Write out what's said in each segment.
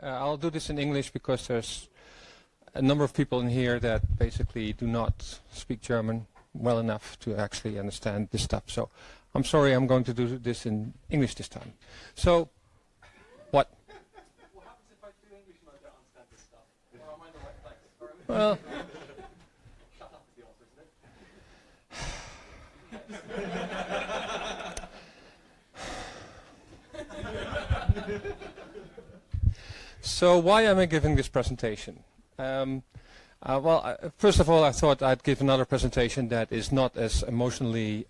I'll do this in English because there's a number of people in here that basically do not speak German well enough to actually understand this stuff. So I'm sorry, I'm going to do this in English this time. So, what? What happens if I do English and I don't understand this stuff? Or am I in the right place? Well, Shut up is the answer, isn't it? so why am I giving this presentation? First of all, I thought I'd give another presentation that is not as emotionally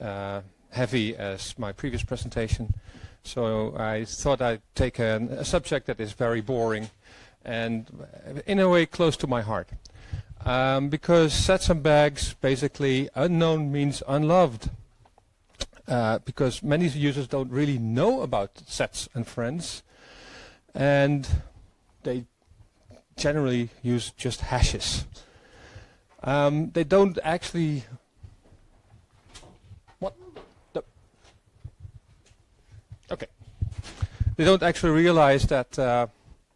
heavy as my previous presentation. So I thought I'd take a subject that is very boring and in a way close to my heart. Because sets and bags, basically unknown means unloved. Because many users don't really know about sets and friends, and they generally use just hashes. They don't actually... What? Okay. They don't actually realize that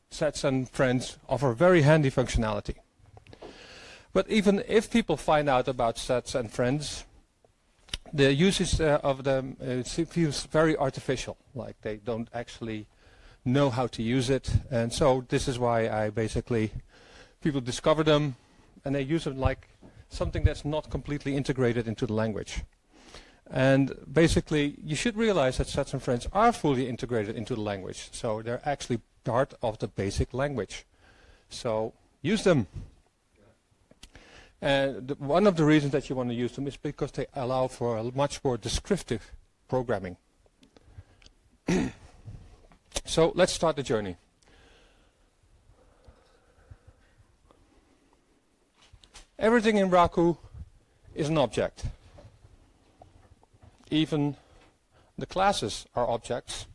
sets and friends offer very handy functionality. But even if people find out about sets and friends, the usage of them feels very artificial, like they don't actually know how to use it. And so this is why I basically, people discover them and they use them like something that's not completely integrated into the language. And basically you should realize that sets and friends are fully integrated into the language. So they're actually part of the basic language. So use them. And one of the reasons that you want to use them is because they allow for a much more descriptive programming. So let's start the journey. Everything in Raku is an object. Even the classes are objects,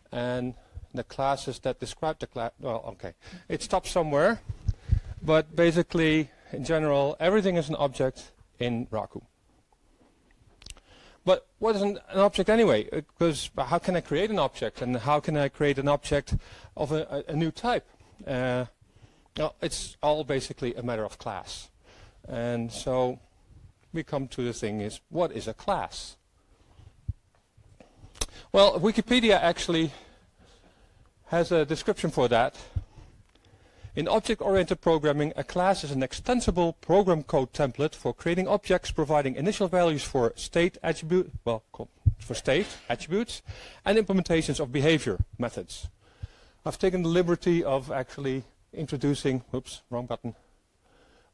and the classes that describe the class, well, okay, it stops somewhere, but basically, in general, everything is an object in Raku. But what is an object anyway? Because how can I create an object, and how can I create an object of a new type? Well, it's all basically a matter of class. And so we come to the thing is, what is a class? Well, Wikipedia actually has a description for that. In object-oriented programming, a class is an extensible program code template for creating objects, providing initial values for state attributes and implementations of behavior methods. I've taken the liberty of actually introducing, oops, wrong button,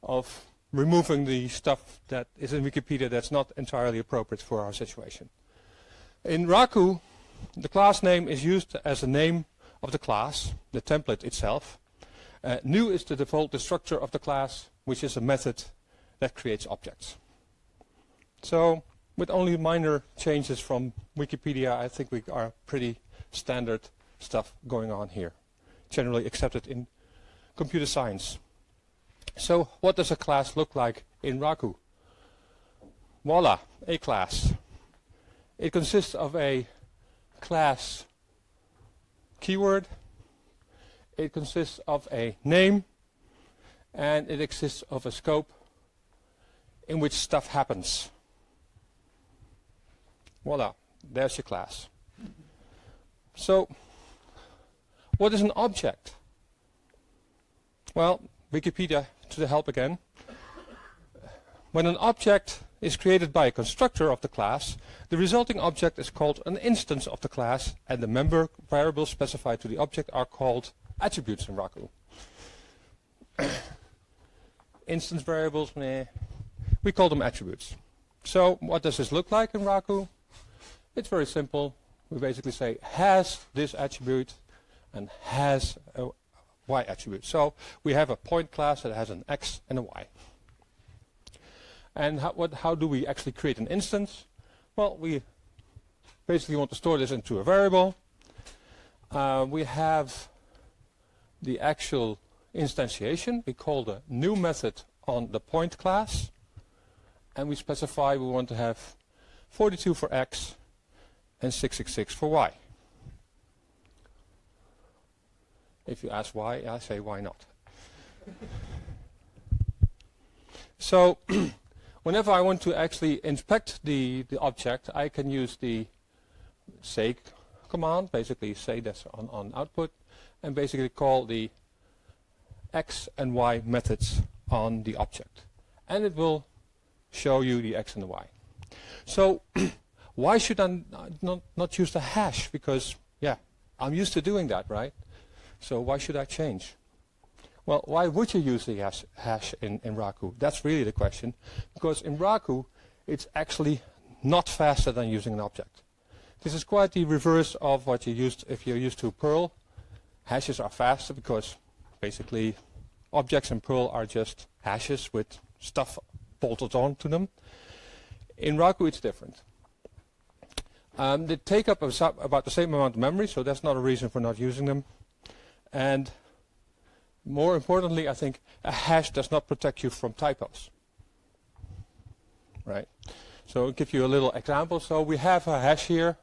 of removing the stuff that is in Wikipedia that's not entirely appropriate for our situation. In Raku, the class name is used as a name of the class, the template itself. New is the default destructor of the class, which is a method that creates objects. So, with only minor changes from Wikipedia, I think we are pretty standard stuff going on here, generally accepted in computer science. So, what does a class look like in Raku? Voila, a class. It consists of a class keyword. It consists of a name, and it consists of a scope in which stuff happens. Voila, there's your class. So, what is an object? Well, Wikipedia to the help again. When an object is created by a constructor of the class, the resulting object is called an instance of the class, and the member variables specified to the object are called attributes in Raku. Instance variables, we call them attributes. So what does this look like in Raku? It's very simple. We basically say has this attribute and has a y attribute. So we have a point class that has an x and a y. And how do we actually create an instance? Well, we basically want to store this into a variable. We have the actual instantiation. We call the new method on the point class, and we specify we want to have 42 for x and 666 for y. If you ask why, I say why not. So whenever I want to actually inspect the object, I can use the say command, basically say that's on output, and basically call the x and y methods on the object. And it will show you the x and the y. So why should I not use the hash? Because, yeah, I'm used to doing that, right? So why should I change? Well, why would you use the hash in Raku? That's really the question. Because in Raku, it's actually not faster than using an object. This is quite the reverse of what you used if you're used to Perl. Hashes are faster because basically objects in Perl are just hashes with stuff bolted onto them. In Raku, it's different. They take up about the same amount of memory, so that's not a reason for not using them. And more importantly, I think a hash does not protect you from typos. Right? So I'll give you a little example. So we have a hash here.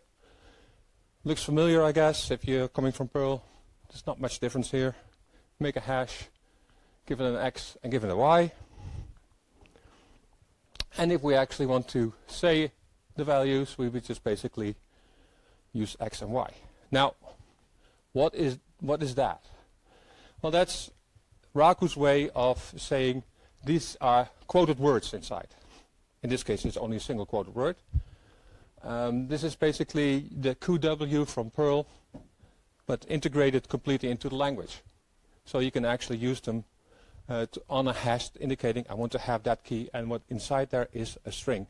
Looks familiar, I guess, if you're coming from Perl. There's not much difference here. Make a hash, give it an x and give it a y. And if we actually want to say the values, we would just basically use x and y. Now, what is that? Well, that's Raku's way of saying these are quoted words inside. In this case, it's only a single quoted word. This is basically the QW from Perl, but integrated completely into the language. So you can actually use them on a hash indicating I want to have that key, and what inside there is a string.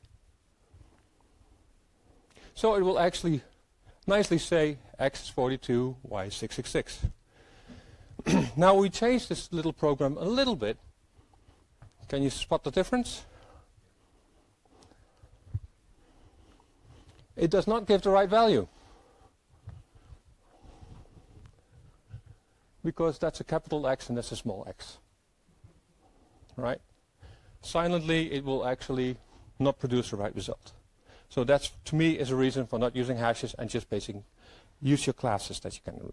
So it will actually nicely say x is 42, y is 666. Now we changed this little program a little bit. Can you spot the difference? It does not give the right value, because that's a capital X and that's a small x. Right? Silently, it will actually not produce the right result. So that's, to me, is a reason for not using hashes and just basically use your classes that you can do.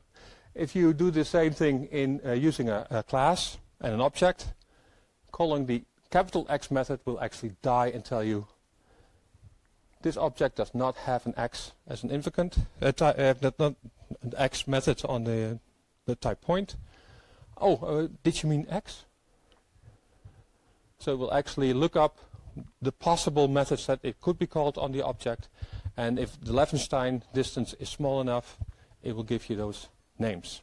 If you do the same thing in using a class and an object, calling the capital X method will actually die and tell you this object does not have an X as an invocant, not an X method on the type point. Oh, did you mean X? So it will actually look up the possible methods that it could be called on the object, and if the Levenshtein distance is small enough, it will give you those names.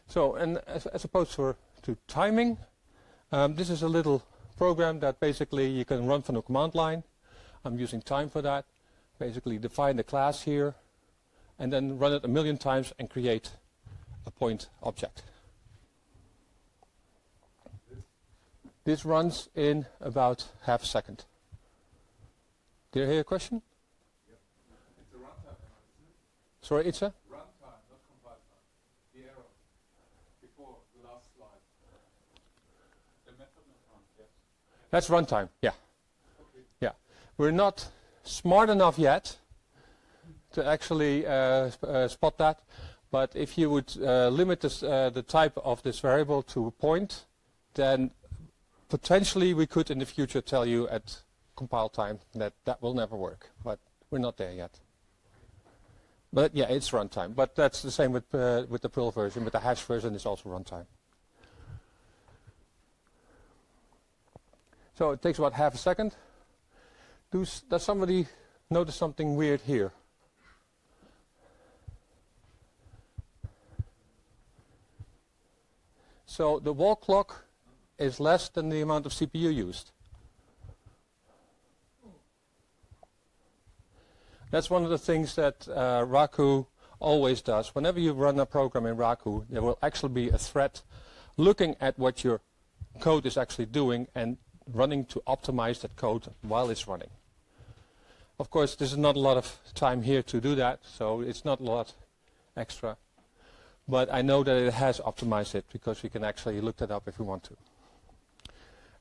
So, and as opposed to timing, this is a little program that basically you can run from the command line. I'm using time for that. Basically define the class here, and then run it 1,000,000 times and create a point object. This runs in about half a second. Did I hear a question? Yep. It's a runtime, isn't it? Sorry, it's a? Runtime, not compile time. The arrow before the last slide. The method not yes. That's runtime, yeah. Okay. Yeah. We're not smart enough yet to actually spot that, but if you would limit this, the type of this variable to a point, then potentially we could in the future tell you at compile time that that will never work, but we're not there yet. But yeah, it's runtime. But that's the same with the Perl version, but the hash version is also runtime. So it takes about half a second. Does somebody notice something weird here? So the wall clock is less than the amount of CPU used. That's one of the things that Raku always does. Whenever you run a program in Raku, there will actually be a thread looking at what your code is actually doing and running to optimize that code while it's running. Of course, there's not a lot of time here to do that, so it's not a lot extra. But I know that it has optimized it because we can actually look that up if we want to.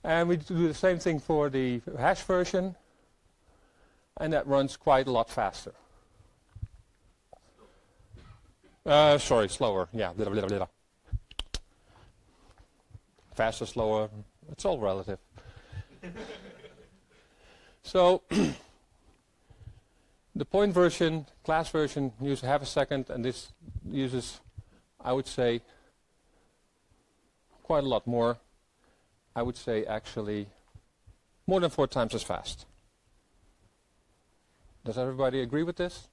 And we do the same thing for the hash version, and that runs quite a lot faster. Sorry, slower. Yeah, blah, blah, blah, blah. Faster, slower. It's all relative. So the point version, class version, uses half a second, and this uses, I would say, quite a lot more. I would say actually more than 4 times as fast. Does everybody agree with this?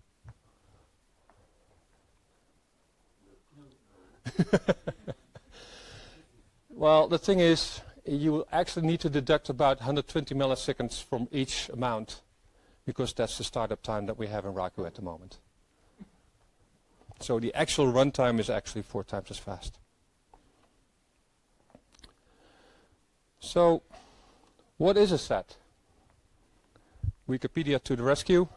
Well, the thing is, you will actually need to deduct about 120 milliseconds from each amount, because that's the startup time that we have in Raku at the moment. So the actual runtime is actually 4 times as fast. So what is a set? Wikipedia to the rescue.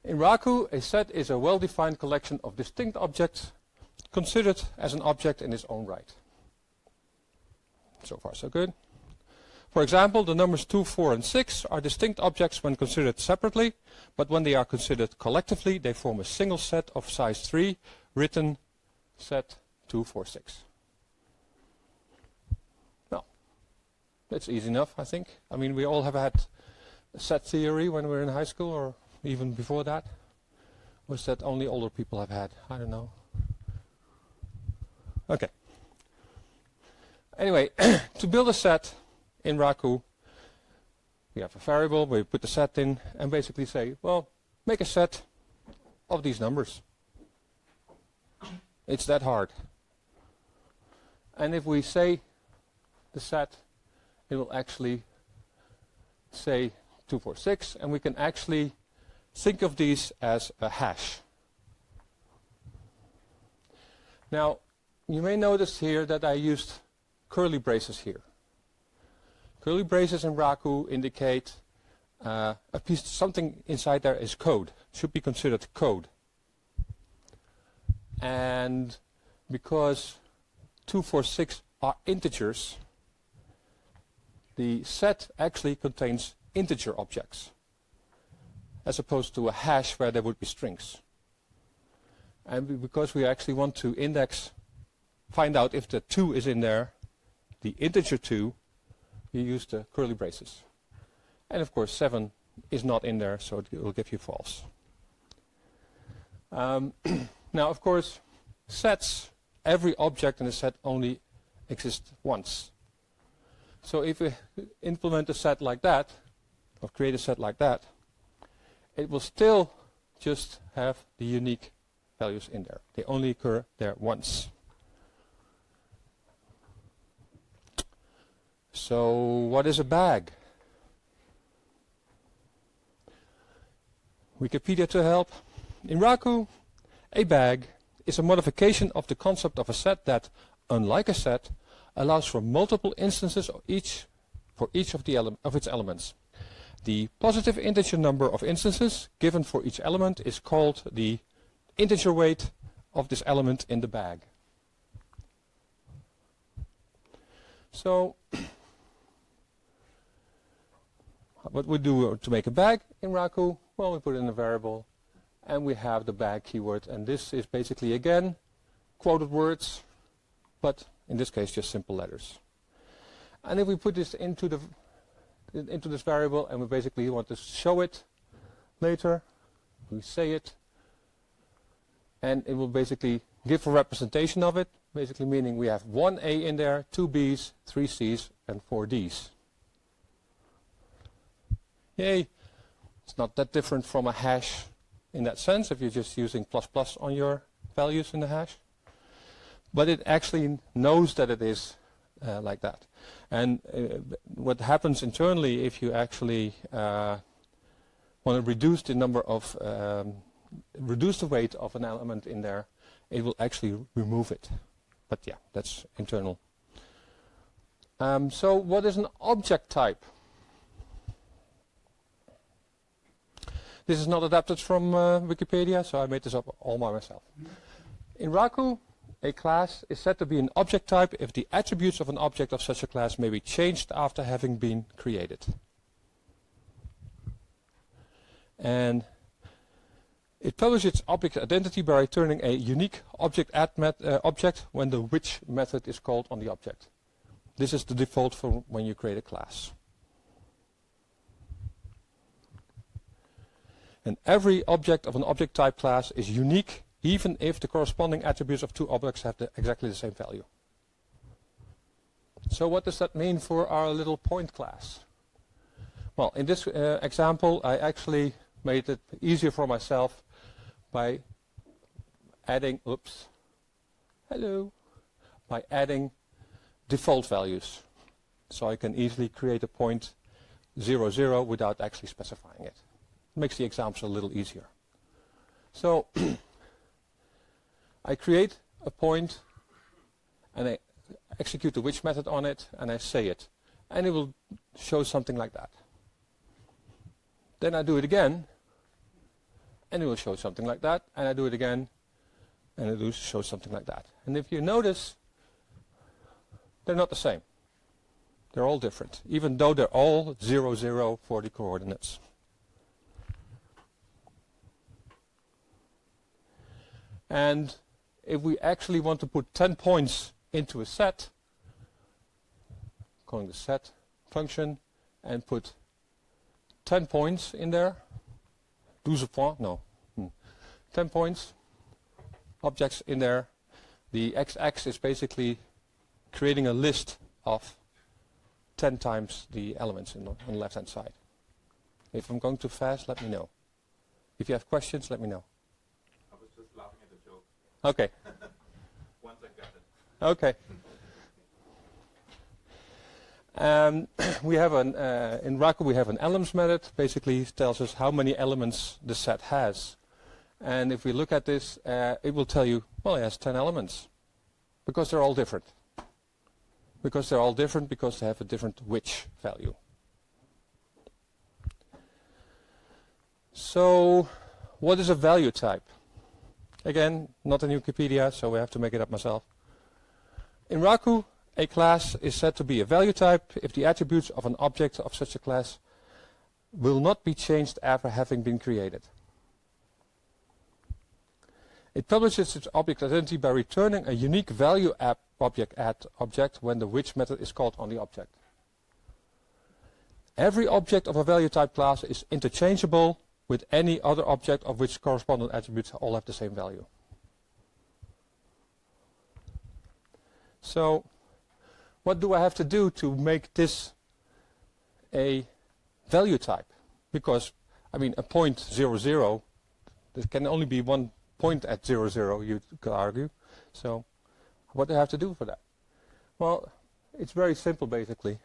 In Raku, a set is a well-defined collection of distinct objects considered as an object in its own right. So far, so good. For example, the numbers 2, 4, and 6 are distinct objects when considered separately, but when they are considered collectively, they form a single set of size 3, written set 2, 4, 6. Well, that's easy enough, I think. I mean, we all have had set theory when we were in high school, or even before that. Was that only older people have had? I don't know. Okay. Anyway, to build a set in Raku, we have a variable where we put the set in and basically say, well, make a set of these numbers. It's that hard. And if we say the set, it will actually say 2, 4, 6, and we can actually think of these as a hash. Now, you may notice here that I used curly braces here. Curly braces in Raku indicate a piece, something inside there is code. Should be considered code. And because 2, 4, 6 are integers, the set actually contains integer objects, as opposed to a hash where there would be strings. And because we actually want to index, find out if the 2 is in there, the integer 2, you use the curly braces. And of course 7 is not in there, so it will give you false. Now of course, sets, every object in a set only exists once. So if we implement a set like that, or create a set like that, it will still just have the unique values in there. They only occur there once. So what is a bag? Wikipedia to help. In Raku, a bag is a modification of the concept of a set that, unlike a set, allows for multiple instances of each of its elements. The positive integer number of instances given for each element is called the integer weight of this element in the bag. So what we do to make a bag in Raku? Well, we put in a variable and we have the bag keyword, and this is basically again quoted words, but in this case just simple letters. And if we put this into this variable and we basically want to show it later, we say it, and it will basically give a representation of it, basically meaning we have 1 A in there, 2 B's, 3 C's, and 4 D's. Yay! It's not that different from a hash in that sense, if you're just using ++ on your values in the hash. But it actually knows that it is like that. And what happens internally if you actually want to reduce the number of, reduce the weight of an element in there, it will actually remove it. But yeah, that's internal. So what is an object type? This is not adapted from Wikipedia, so I made this up all by myself. In Raku, a class is said to be an object type if the attributes of an object of such a class may be changed after having been created. And It publishes its object identity by returning a unique object object when the which method is called on the object. This is the default for when you create a class. And every object of an object type class is unique even if the corresponding attributes of two objects have exactly the same value. So what does that mean for our little point class? Well, in this example, I actually made it easier for myself by adding, by adding default values. So I can easily create a point 0, 0 without actually specifying it. It makes the examples a little easier. So I create a point and I execute the which method on it and I say it. And it will show something like that. Then I do it again and it will show something like that. And I do it again and it will show something like that. And if you notice, they're not the same. They're all different, even though they're all 0, 0 for the coordinates. And if we actually want to put 10 points into a set, calling the set function, and put 10 points in there, 12 points, no, 10 points, objects in there, the x-axis is basically creating a list of 10 times the elements on the left-hand side. If I'm going too fast, let me know. If you have questions, let me know. I was just laughing at the joke. Okay. Once I got it. Okay. We have in Raku we have an elements method. Basically tells us how many elements the set has. And if we look at this, it will tell you, well, it has 10 elements. Because they're all different. Because they're all different because they have a different which value. So what is a value type? Again, not in Wikipedia, so we have to make it up myself. In Raku, a class is said to be a value type if the attributes of an object of such a class will not be changed after having been created. It publishes its object identity by returning a unique value object when the which method is called on the object. Every object of a value type class is interchangeable with any other object of which corresponding attributes all have the same value. So what do I have to do to make this a value type? Because, I mean, a point 0, 0, there can only be one point at 0, 0, you could argue. So what do I have to do for that? Well, it's very simple, basically.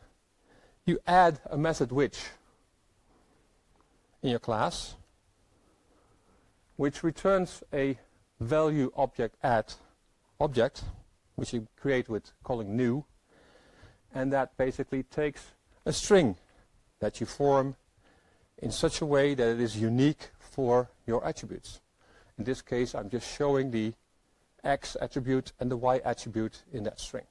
You add a method which in your class, which returns a value object at object, which you create with calling new, and that basically takes a string that you form in such a way that it is unique for your attributes. In this case, I'm just showing the x attribute and the y attribute in that string.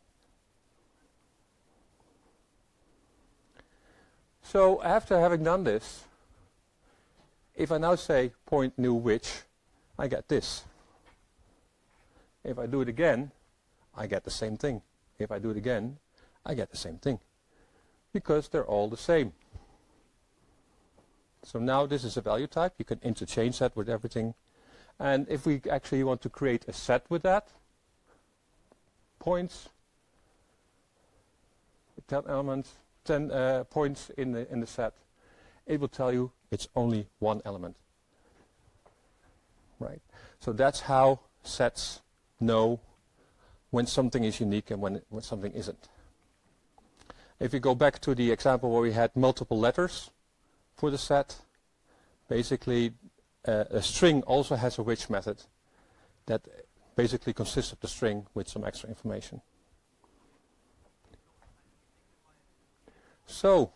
So after having done this, if I now say point new which, I get this. If I do it again, I get the same thing. If I do it again, I get the same thing. Because they're all the same. So now this is a value type. You can interchange that with everything. And if we actually want to create a set with that, points, 10 elements, 10 points in the set, it will tell you it's only one element. Right. So that's how sets know when something is unique and when something isn't. If we go back to the example where we had multiple letters for the set, basically a string also has a which method that basically consists of the string with some extra information. So,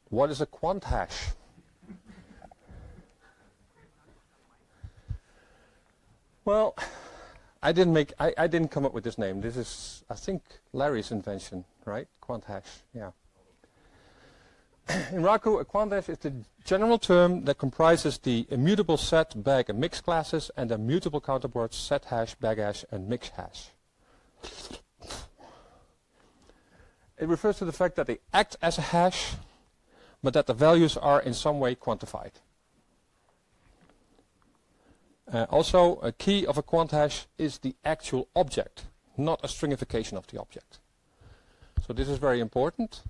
what is a QuantHash? Well, I didn't come up with this name. This is, I think, Larry's invention, right? QuantHash, yeah. In Raku, a QuantHash is the general term that comprises the immutable set, bag, and mix classes, and the mutable counterparts set hash, bag hash, and mix hash. It refers to the fact that they act as a hash, but that the values are in some way quantified. Also, a key of a QuantHash is the actual object, not a stringification of the object. So this is very important.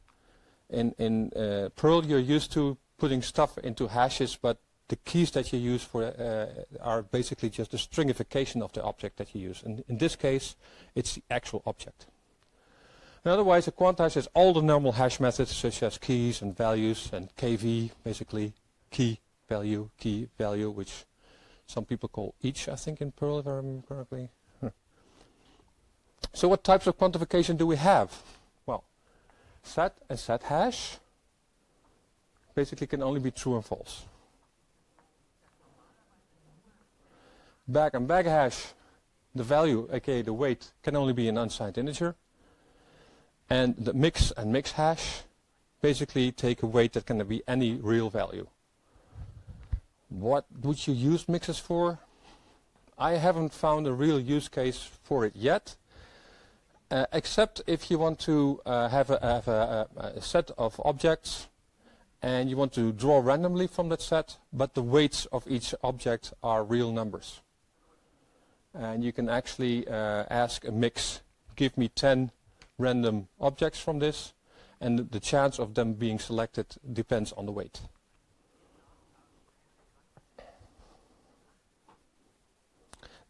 In Perl, you're used to putting stuff into hashes, but the keys that you use for are basically just the stringification of the object that you use. And in this case, it's the actual object. And otherwise, a QuantHash has all the normal hash methods, such as keys and values and KV, basically key, value, which some people call each, I think, in Perl, if I remember correctly. So what types of quantification do we have? Well, set and set hash basically can only be true and false. Bag and bag hash, the value, aka the weight, can only be an unsigned integer. And the mix and mix hash basically take a weight that can be any real value. What would you use mixes for? I haven't found a real use case for it yet, except if you want to have a set of objects and you want to draw randomly from that set, but the weights of each object are real numbers. And you can actually ask a mix, give me 10 random objects from this, and the chance of them being selected depends on the weight.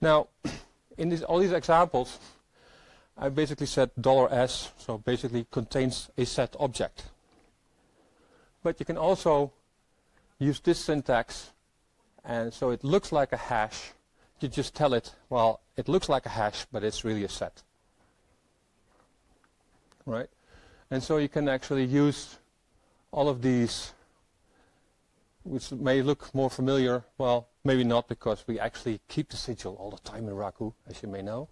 Now, in all these examples, I basically said $S, so basically contains a set object. But you can also use this syntax, and so it looks like a hash. You just tell it, well, it looks like a hash, but it's really a set. Right? And so you can actually use all of these, which may look more familiar. Well, maybe not, because we actually keep the sigil all the time in Raku, as you may know.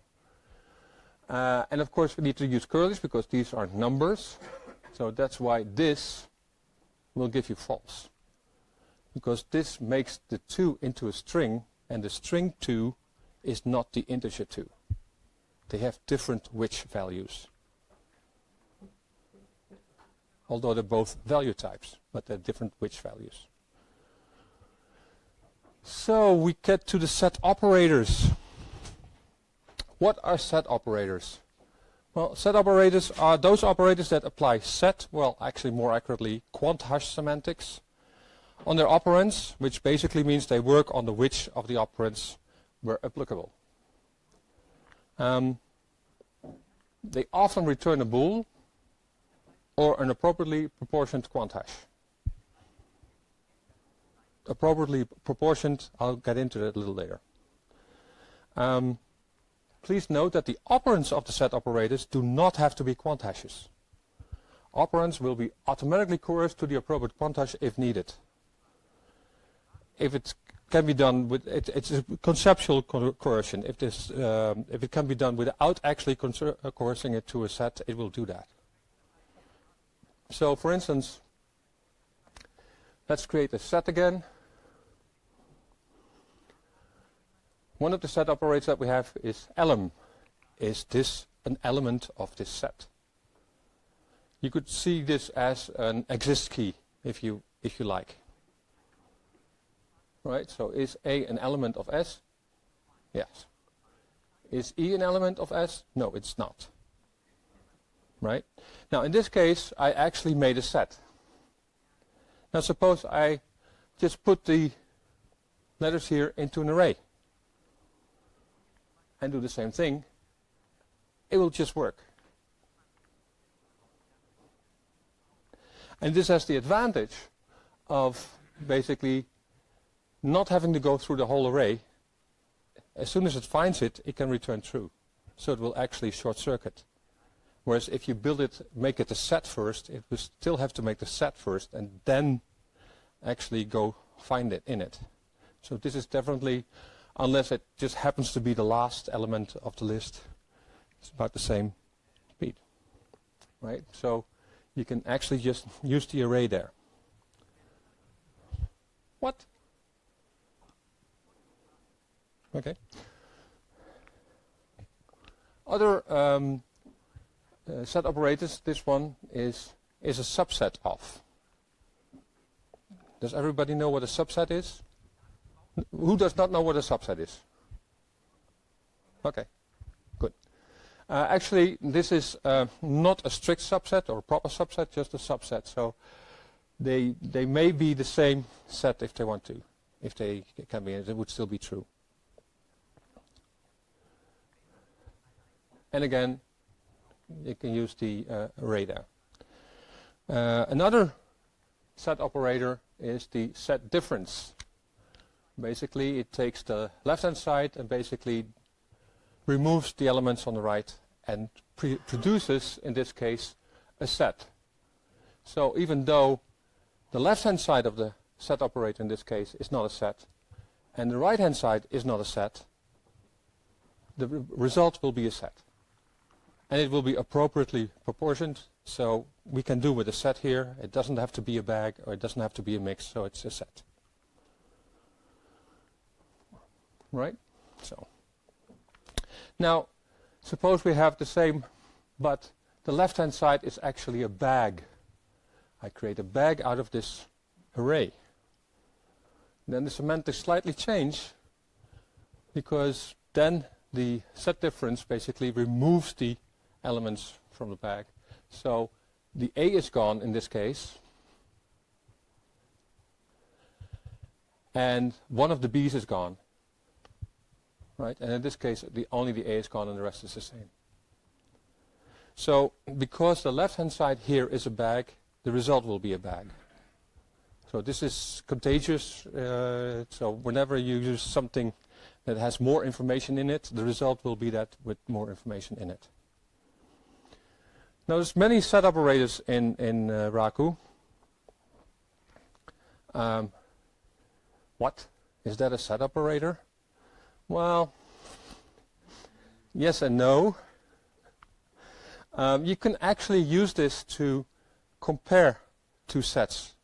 And of course, we need to use curlies because these are numbers. So that's why this will give you false. Because this makes the 2 into a string, and the string 2 is not the integer 2. They have different which values. Although they're both value types, but they're different which values. So we get to the set operators. What are set operators? Well, set operators are those operators that apply set, well, actually more accurately, QuantHash semantics, on their operands, which basically means they work on the which of the operands were applicable. They often return a bool or an appropriately proportioned QuantHash. Appropriately proportioned, I'll get into that a little later. Please note that the operands of the set operators do not have to be QuantHashes. Operands will be automatically coerced to the appropriate QuantHash if needed. If it can be done with, it's a conceptual coercion. If it can be done without actually coercing it to a set, it will do that. So, for instance, let's create a set again. One of the set operators that we have is elem. Is this an element of this set? You could see this as an exist key, if you like. Right? So is A an element of S? Yes. Is E an element of S? No, it's not. Right? Now, in this case, I actually made a set. Now, suppose I just put the letters here into an array and do the same thing. It will just work. And this has the advantage of basically not having to go through the whole array. As soon as it finds it, it can return true. So it will actually short circuit. Whereas if you build it, make it a set first, it will still have to make the set first and then actually go find it in it. So this is definitely, unless it just happens to be the last element of the list, it's about the same speed. Right? So you can actually just use the array there. What? Okay. Other set operators, this one is a subset of. Does everybody know what a subset is? Who does not know what a subset is? Okay, good. Actually, this is not a strict subset or a proper subset, just a subset. So they may be the same set if they want to. If they can be, it would still be true. And again, you can use the array there. Another set operator is the set difference. Basically, it takes the left-hand side and basically removes the elements on the right and produces, in this case, a set. So even though the left-hand side of the set operator in this case is not a set, and the right-hand side is not a set, the result will be a set. And it will be appropriately proportioned, so we can do with a set here. It doesn't have to be a bag, or it doesn't have to be a mix, so it's a set. Right? So now, suppose we have the same, but the left-hand side is actually a bag. I create a bag out of this array. Then the semantics slightly change, because then the set difference basically removes the elements from the bag. So the A is gone in this case, and one of the B's is gone. Right? And in this case, only the A is gone and the rest is the same. So because the left-hand side here is a bag, the result will be a bag. So this is contagious. So whenever you use something that has more information in it, the result will be that with more information in it. Now there's many set operators in Raku. What? Is that a set operator? Well, yes and no. You can actually use this to compare two sets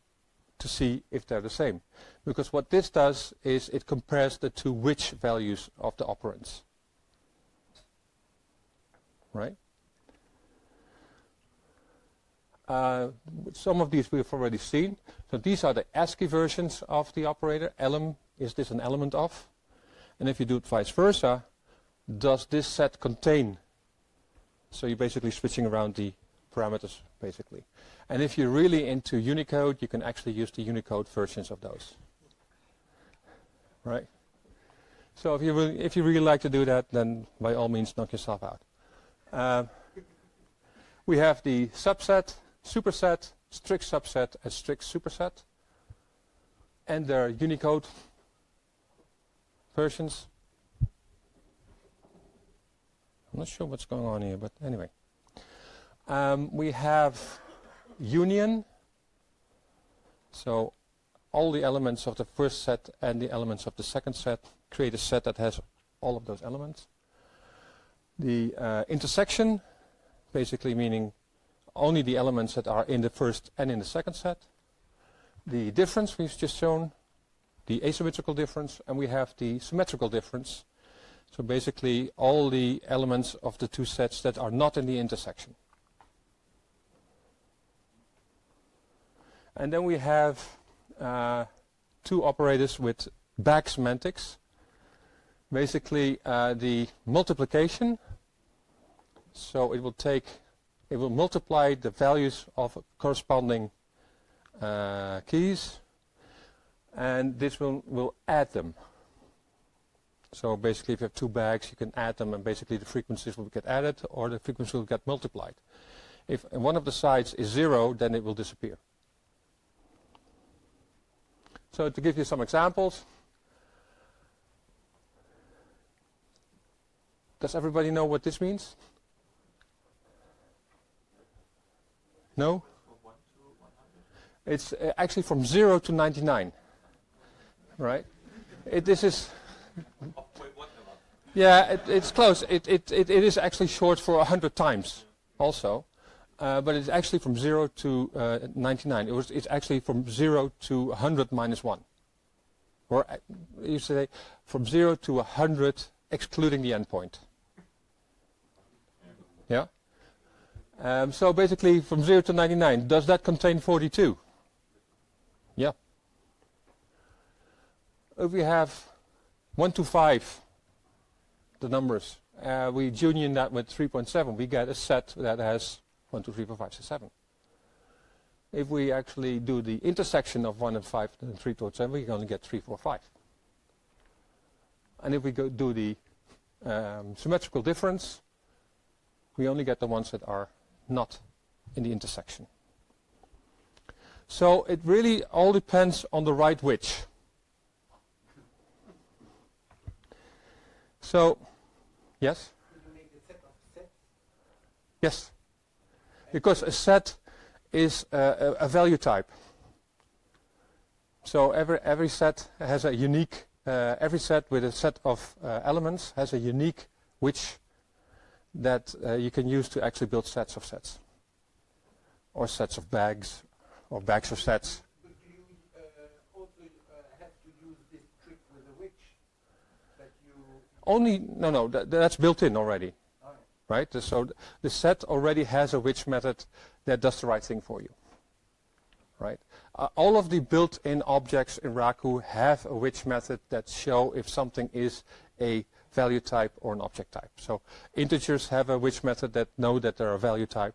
to see if they're the same. Because what this does is it compares the two which values of the operands. Right? Some of these we've already seen. So these are the ASCII versions of the operator. Elem, is this an element of? And if you do it vice versa, does this set contain? So you're basically switching around the parameters, basically. And if you're really into Unicode, you can actually use the Unicode versions of those. Right? So if you really like to do that, then by all means knock yourself out. We have the subset, superset, strict subset, and strict superset. And their Unicode versions. I'm not sure what's going on here, but anyway. We have union. So all the elements of the first set and the elements of the second set create a set that has all of those elements. The intersection, basically meaning only the elements that are in the first and in the second set. The difference we've just shown, the asymmetrical difference, and we have the symmetrical difference. So basically all the elements of the two sets that are not in the intersection. And then we have two operators with bag semantics. Basically the multiplication. So it will multiply the values of corresponding keys, and this will add them. So basically if you have two bags, you can add them, and basically the frequencies will get added or the frequencies will get multiplied. If one of the sides is 0, then it will disappear. So to give you some examples, does everybody know what this means? No? It's actually from 0 to 99. Right? This is... Yeah, it's close. It is actually short for 100 times also. But it's actually from 0 to 99. It's actually from 0 to 100 minus 1. or you say from 0 to 100, excluding the endpoint. Yeah. So basically, from 0 to 99, does that contain 42? Yeah. If we have 1 to 5, the numbers, we union that with 3.7, we get a set that has 1, 2, 3, 4, 5, 6, 7. If we actually do the intersection of 1 and 5 and 3 to 7, we only get 3, 4, 5. And if we do the symmetrical difference, we only get the ones that are not in the intersection. So it really all depends on the right which. So, yes? Could you make a set of sets? Yes. Because a set is a value type. So every set has a unique, every set with a set of elements has a unique which that you can use to actually build sets of sets. Or sets of bags, or bags of sets. But do you also have to use this trick with a which? That you... Only, no, that's built in already. Oh, Right? So the set already has a which method that does the right thing for you. Right? All of the built-in objects in Raku have a which method that show if something is a value type or an object type. So integers have a which method that know that they're a value type.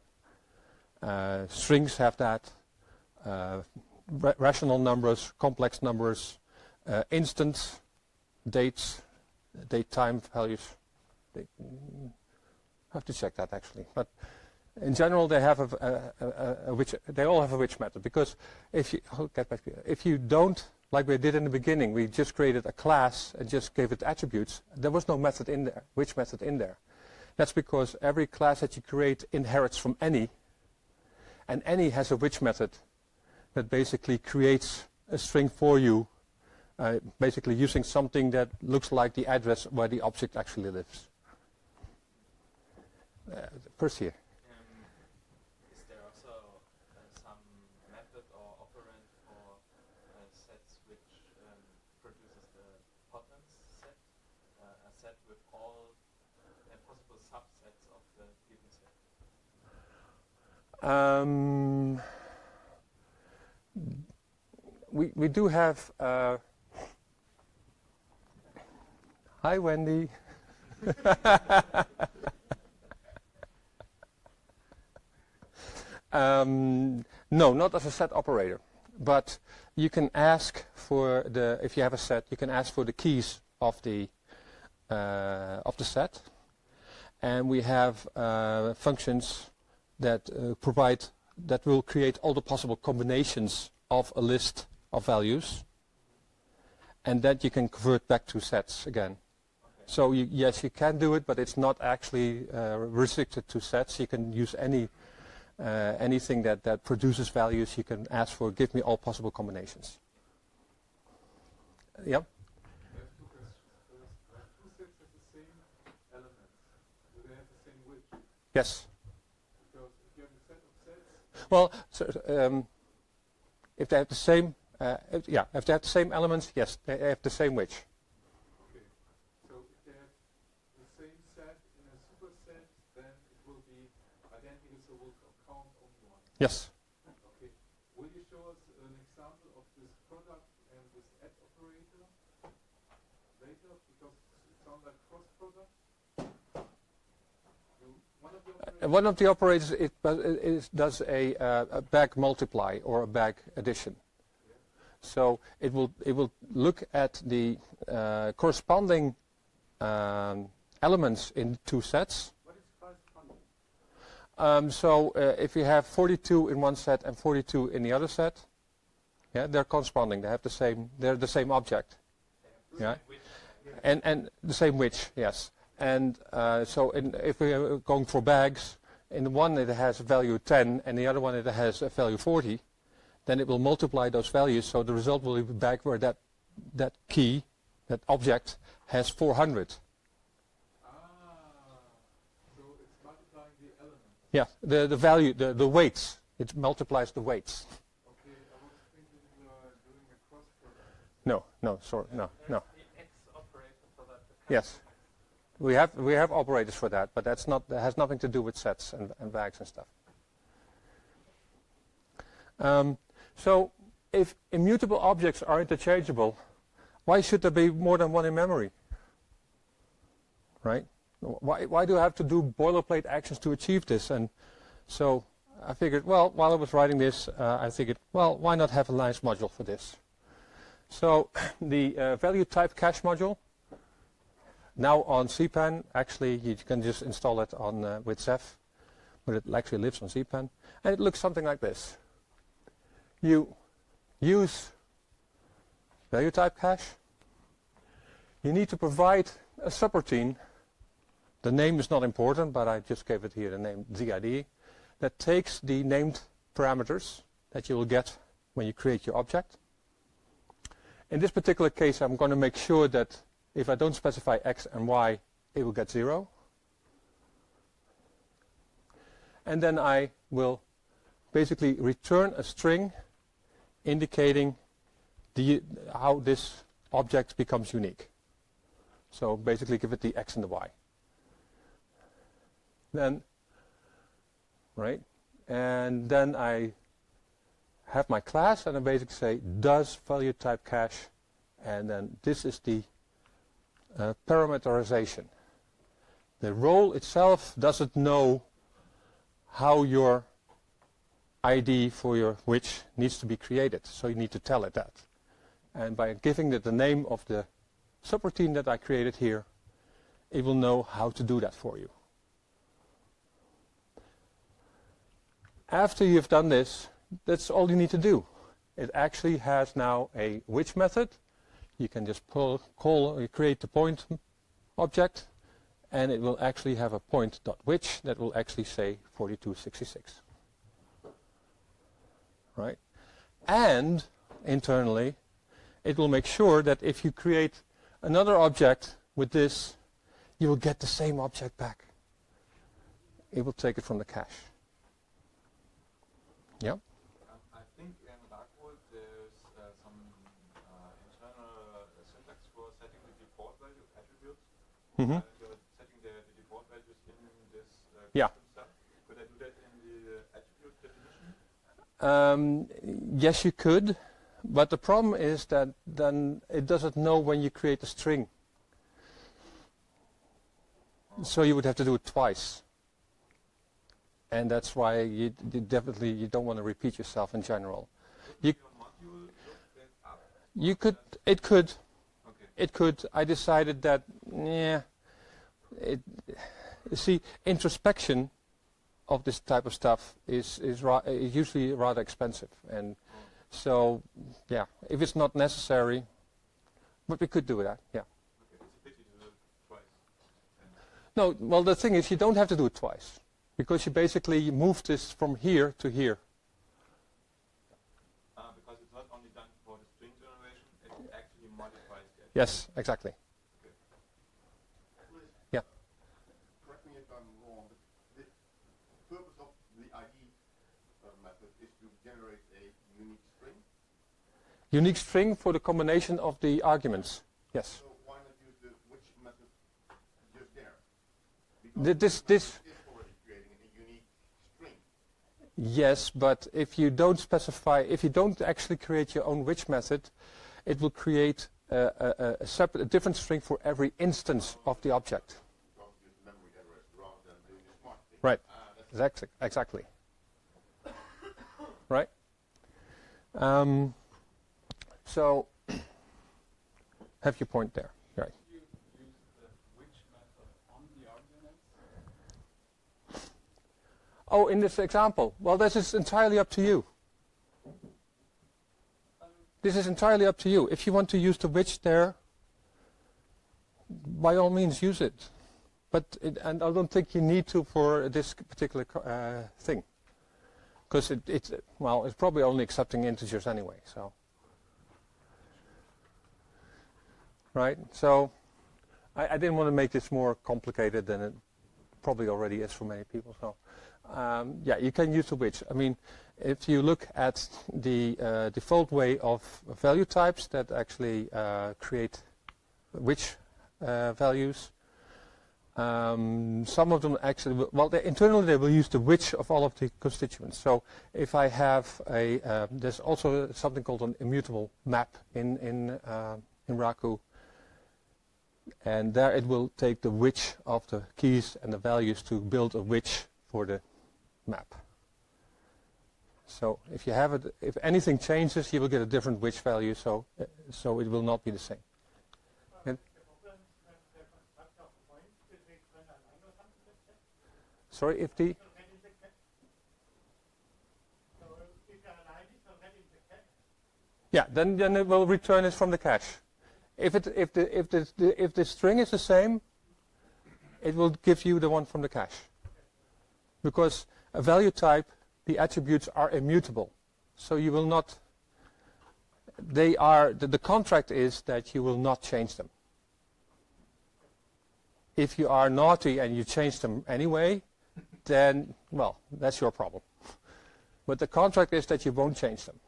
Strings have that. Rational numbers, complex numbers, instants, dates, date time values. I have to check that actually. But in general, they have a which. They all have a which method, because if you don't, like we did in the beginning, we just created a class and just gave it attributes. There was no method in there, which method in there. That's because every class that you create inherits from any, and any has a which method that basically creates a string for you, basically using something that looks like the address where the object actually lives. Percy. Is there also some method or operand for sets which produces the potence set, a set with all possible subsets of the given set? We do have. Hi, Wendy. No, not as a set operator, but you can ask for the. If you have a set, you can ask for the keys of the set, and we have functions that that will create all the possible combinations of a list of values, and that you can convert back to sets again. Okay. So yes, you can do it, but it's not actually restricted to sets. You can use anything that produces values. You can ask for, give me all possible combinations. Yep. I have two questions. First, two sets have the same elements. Do they have the same which? Yes. Because if you have a set of sets, Well, so, if they have the same, if they have the same elements, yes, they have the same which. okay. So if they have the same set in a superset, then it will be identical, so we'll count only one. Yes. Okay. Will you show us an example of this product and this add operator later? Because it sounds like cross product. One of the operators does a bag multiply or a bag addition. So it will look at the corresponding elements in two sets. What is corresponding? So if you have 42 in one set and 42 in the other set, yeah, they're corresponding. They have the same. They're the same object. Yeah, and the same which, yes. And so if we are going for bags, in the one it has a value 10 and the other one it has a value 40, then it will multiply those values, so the result will be back where that key, that object, has 400. So it's multiplying the elements. Yeah, the value, the weights, it multiplies the weights. Okay, I was thinking you are doing a cross product. No, sorry, no. The X operator for that. Yes. We have operators for that, but that has nothing to do with sets and bags and stuff. So if immutable objects are interchangeable, why should there be more than one in memory? Right? Why do I have to do boilerplate actions to achieve this? And so I figured, well, while I was writing this, I figured, well, why not have a nice module for this? So the value type cache module, now on CPAN, actually you can just install it on with Ceph, but it actually lives on CPAN, and it looks something like this. You use value type cache. You need to provide a subroutine. The name is not important, but I just gave it here the name ZID, that takes the named parameters that you will get when you create your object. In this particular case, I'm going to make sure that if I don't specify X and Y, it will get 0. And then I will basically return a string indicating how this object becomes unique. So basically give it the X and the Y. Then, right, and then I have my class and I basically say does value type cache, and then this is the parameterization. The role itself doesn't know how your ID for your which needs to be created, so you need to tell it that. And by giving it the name of the subroutine that I created here, it will know how to do that for you. After you've done this, that's all you need to do. It actually has now a which method. You can just create the point object, and it will actually have a point.which that will actually say 4266. Right? And internally, it will make sure that if you create another object with this, you will get the same object back. It will take it from the cache. Yeah? I think in Ragwood there's some internal syntax for setting the default value of attributes. Mm-hmm. You're setting the default values in this Yeah. custom stuff. Could I do that in the attribute definition? Yes, you could, but the problem is that then it doesn't know when you create a string. So you would have to do it twice. And that's why you don't want to repeat yourself in general. Your module look that up? It could. Okay. It could. I decided that, yeah. See, introspection of this type of stuff is usually rather expensive, and so yeah, if it's not necessary, but we could do that. Yeah. Okay. It's a pity to do it twice. No, well, the thing is, you don't have to do it twice, because you basically move this from here to here. Because it's not only done for the string generation, it actually modifies the attribute. Yes, exactly. Please, Yeah. correct me if I'm wrong, but the purpose of the ID method is to generate a unique string. Unique string for the combination of the arguments. Yes. So why not use the which method just there? Because This. is already creating a unique string. Yes, but if you don't specify, if you don't actually create your own which method, it will create a different string for every instance of the object. Because use memory address rather than doing the smart thing. Right. That's Exactly. Right. So have your point there. Right. You use the which method on the arguments? Oh, in this example, well, this is entirely up to you. This is entirely up to you. If you want to use the which there, by all means use it. But and I don't think you need to for this particular thing, because it's probably only accepting integers anyway. So, right. So, I didn't want to make this more complicated than it probably already is for many people. So, yeah, you can use the which. I mean, if you look at the default way of value types that actually create which values, some of them actually, internally they will use the which of all of the constituents. So if I have there's also something called an immutable map in Raku, and there it will take the which of the keys and the values to build a which for the map. So if you have it, if anything changes, you will get a different which value. So it will not be the same. And sorry, if the then it will return it from the cache. If the string is the same, it will give you the one from the cache. Because a value type, the attributes are immutable. So you will not, the contract is that you will not change them. If you are naughty and you change them anyway, then, well, that's your problem. But the contract is that you won't change them.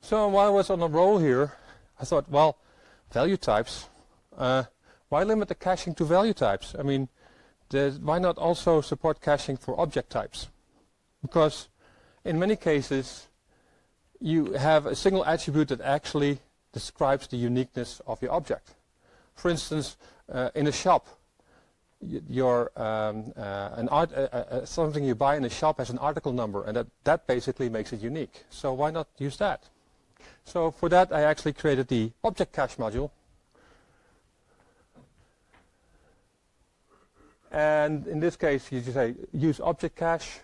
So while I was on a roll here, I thought, well, value types, why limit the caching to value types? I mean, why not also support caching for object types? Because in many cases, you have a single attribute that actually describes the uniqueness of your object. For instance, in a shop, something you buy in a shop has an article number, and that basically makes it unique. So why not use that? So for that, I actually created the object cache module. And in this case, you just say use object cache.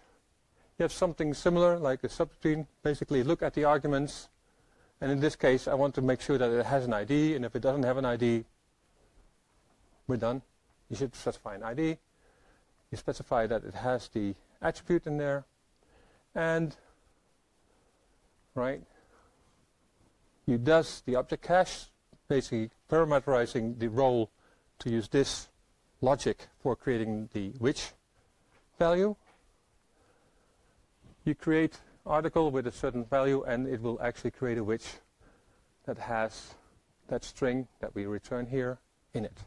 You have something similar, like a subroutine. Basically, look at the arguments. And in this case, I want to make sure that it has an ID. And if it doesn't have an ID, we're done. You should specify an ID. You specify that it has the attribute in there. And, right, you does the object cache, basically parameterizing the role to use this logic for creating the which value. You create article with a certain value, and it will actually create a which that has that string that we return here in it.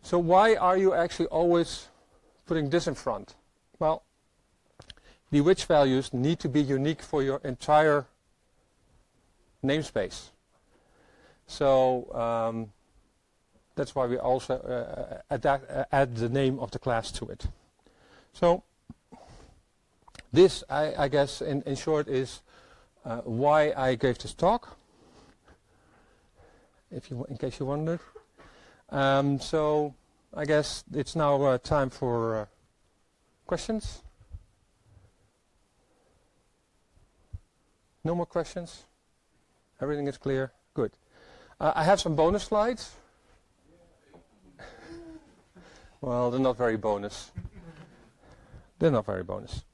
So why are you actually always putting this in front? Well, the which values need to be unique for your entire namespace. So that's why we also add the name of the class to it. So this, I guess, in short, is why I gave this talk, in case you wondered. So I guess it's now time for questions. No more questions? Everything is clear? Good. I have some bonus slides. Well, they're not very bonus. They're not very bonus.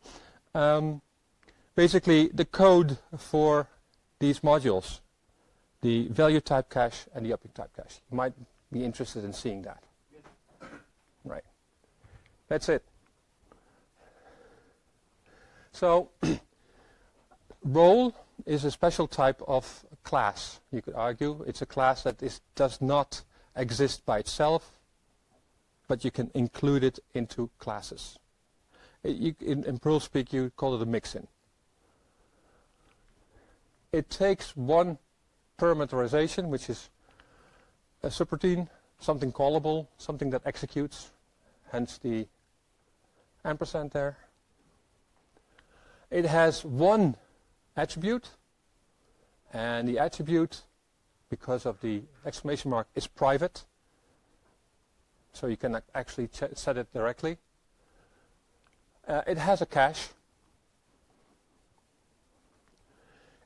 Basically, the code for these modules, the value type cache and the object type cache. You might be interested in seeing that. Right. That's it. So, role is a special type of class, you could argue. It's a class that does not exist by itself, but you can include it into classes. In Perl speak, you call it a mix-in. It takes one parameterization, which is a subroutine, something callable, something that executes, hence the ampersand there. It has one attribute, and the attribute, because of the exclamation mark, is private, so you can actually set it directly. It has a cache.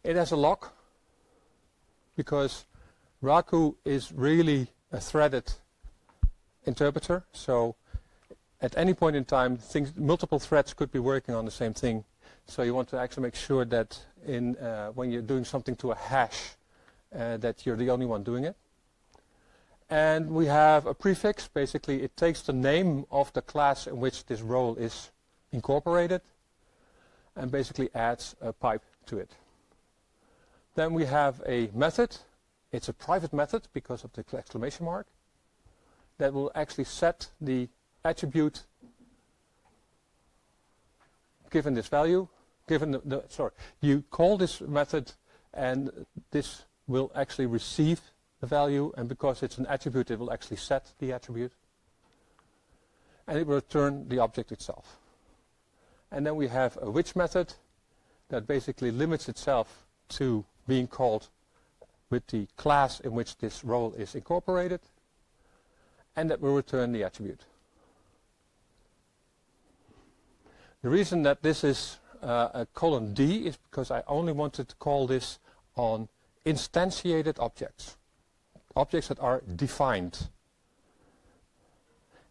It has a lock, because Raku is really a threaded interpreter, so at any point in time, multiple threads could be working on the same thing. So you want to actually make sure that when you're doing something to a hash, that you're the only one doing it. And we have a prefix. Basically, it takes the name of the class in which this role is incorporated. and basically adds a pipe to it. Then we have a method. It's a private method because of the exclamation mark that will actually set the attribute given this value. You call this method and this will actually receive the value, and because it's an attribute it will actually set the attribute and it will return the object itself. And then we have a which method that basically limits itself to being called with the class in which this role is incorporated, and that will return the attribute. The reason that this is a colon D is because I only wanted to call this on instantiated objects, objects that are defined.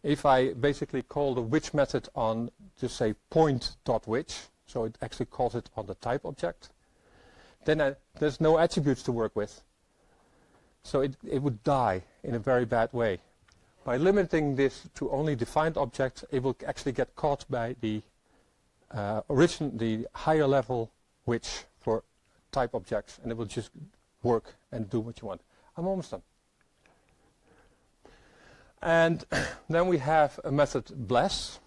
If I basically call the which method on, just say point.which, so it actually calls it on the type object, then there's no attributes to work with. So it would die in a very bad way. By limiting this to only defined objects, it will actually get caught by the the higher level which for type objects, and it will just work and do what you want. I'm almost done. And then we have a method bless.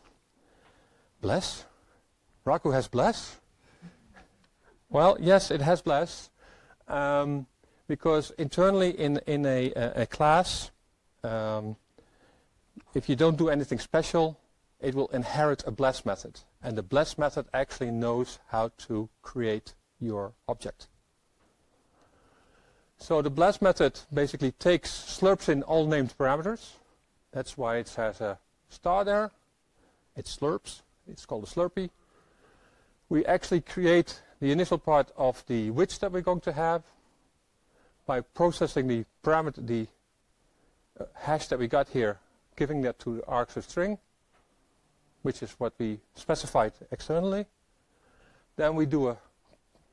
Bless? Raku has bless? Well, yes, it has bless, because internally in a class, if you don't do anything special, it will inherit a bless method. And the bless method actually knows how to create your object. So the bless method basically slurps in all named parameters. That's why it has a star there. It slurps. It's called a slurpee. We actually create the initial part of the which that we're going to have by processing the parameter, the hash that we got here, giving that to the args of string, which is what we specified externally. Then we do a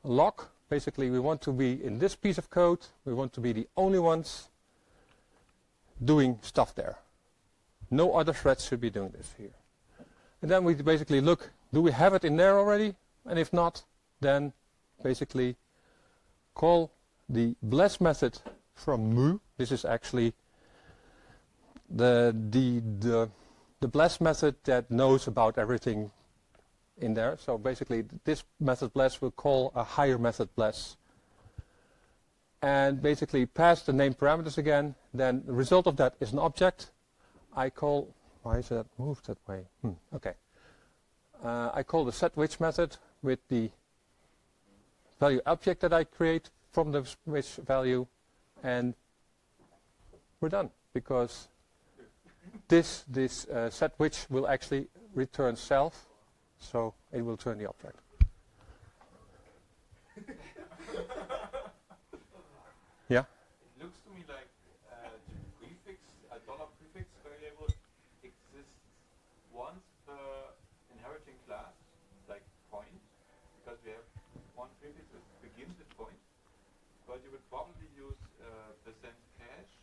lock. Basically, we want to be in this piece of code. We want to be the only ones doing stuff there. No other threads should be doing this here. And then we basically look, do we have it in there already? And if not, then basically call the bless method from mu. This is actually the bless method that knows about everything in there. So basically this method bless will call a higher method bless and basically pass the named parameters again. Then the result of that is an object. I call, why is that moved that way? Okay. I call the setWhich method with the value object that I create from the which value, and we're done, because this setWhich will actually return self, so it will turn the object. Yeah? It looks to me like the prefix, a dollar prefix variable exists once per inheriting class, like point, because we have one prefix that begins with point, but you would probably use %cache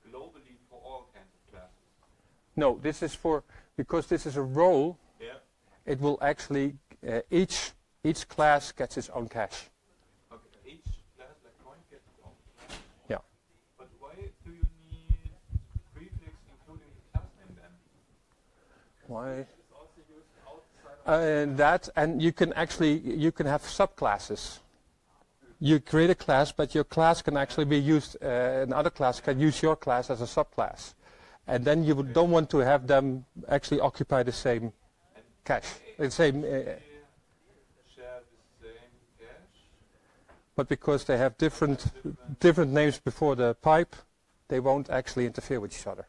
globally for all kinds of classes. No, this is for, because this is a role, Yeah. it will actually, each class gets its own cache. Okay. Each class, like point, gets its own class. Yeah. But why do you need prefix including the class name then? Why? It's also used outside of And you can actually, you can have subclasses. You create a class, but your class can actually be used, another class can use your class as a subclass. And then you don't want to have them actually occupy the same cache, the same, share the same cache. but because they have different names before the pipe, they won't actually interfere with each other.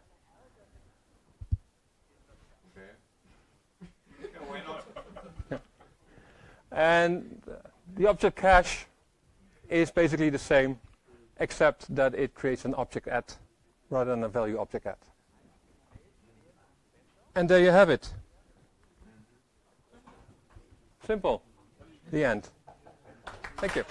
Okay. Yeah, why not? And the object cache is basically the same, except that it creates an object at rather than a value object at. And there you have it. Simple. The end. Thank you.